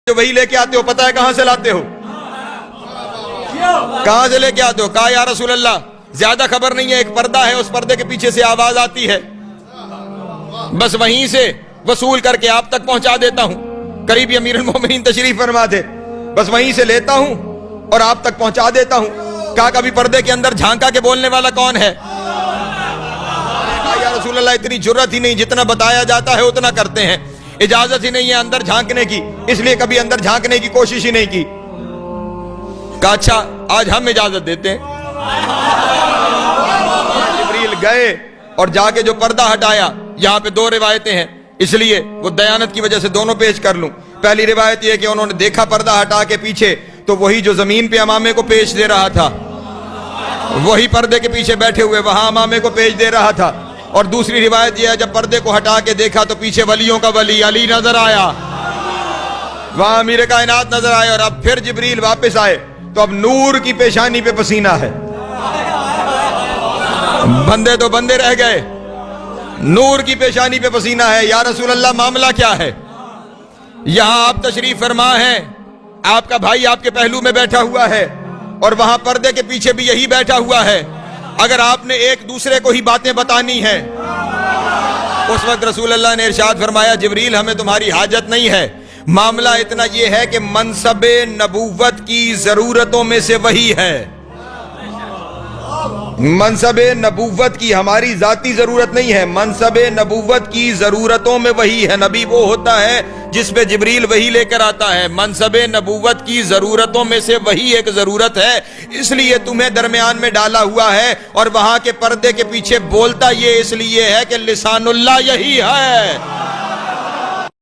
جو وہی لے کے آتے ہو پتہ ہے کہاں سے لاتے ہو؟ کہاں سے لے کے آتے ہو؟ کہا یا رسول اللہ زیادہ خبر نہیں ہے، ایک پردہ ہے، اس پردے کے پیچھے سے آواز آتی ہے، بس وہیں سے وصول کر کے آپ تک پہنچا دیتا ہوں۔ قریب امیر المومنین تشریف فرما تھے، بس وہیں سے لیتا ہوں اور آپ تک پہنچا دیتا ہوں۔ کہا کبھی پردے کے اندر جھانکا کے بولنے والا کون ہے؟ کہا یا رسول اللہ اتنی جرت ہی نہیں، جتنا بتایا جاتا ہے اتنا کرتے ہیں، اجازت ہی نہیں ہے اندر جھانکنے کی، اس لیے کبھی اندر جھانکنے کی کوشش ہی نہیں کی۔ کہا اچھا آج ہم اجازت دیتے ہیں۔ جبریل گئے اور جا کے جو پردہ ہٹایا، یہاں پہ دو روایتیں ہیں، اس لیے وہ دیانت کی وجہ سے دونوں پیش کر لوں۔ پہلی روایت یہ کہ انہوں نے دیکھا پردہ ہٹا کے پیچھے تو وہی جو زمین پہ امامے کو پیش دے رہا تھا، وہی پردے کے پیچھے بیٹھے ہوئے وہاں امامے کو پیش دے رہا تھا۔ اور دوسری روایت یہ ہے جب پردے کو ہٹا کے دیکھا تو پیچھے ولیوں کا ولی علی نظر آیا، وہاں امیر کائنات نظر آئے، اور اب پھر جبریل واپس آئے تو اب نور کی پیشانی پہ پسینہ ہے۔ بندے تو بندے رہ گئے، نور کی پیشانی پہ پسینہ ہے۔ یا رسول اللہ معاملہ کیا ہے؟ یہاں آپ تشریف فرما ہیں، آپ کا بھائی آپ کے پہلو میں بیٹھا ہوا ہے اور وہاں پردے کے پیچھے بھی یہی بیٹھا ہوا ہے، اگر آپ نے ایک دوسرے کو ہی باتیں بتانی ہیں، اس وقت رسول اللہ نے ارشاد فرمایا جبریل ہمیں تمہاری حاجت نہیں ہے، معاملہ اتنا یہ ہے کہ منصب نبوت کی ضرورتوں میں سے وہی ہے، منصب نبوت کی ہماری ذاتی ضرورت نہیں ہے، منصب نبوت کی ضرورتوں میں وہی ہے۔ نبی وہ ہوتا ہے جس پہ جبریل وہی لے کر آتا ہے، منصب نبوت کی ضرورتوں میں سے وہی ایک ضرورت ہے، اس لیے تمہیں درمیان میں ڈالا ہوا ہے، اور وہاں کے پردے کے پیچھے بولتا یہ اس لیے ہے کہ لسان اللہ یہی ہے۔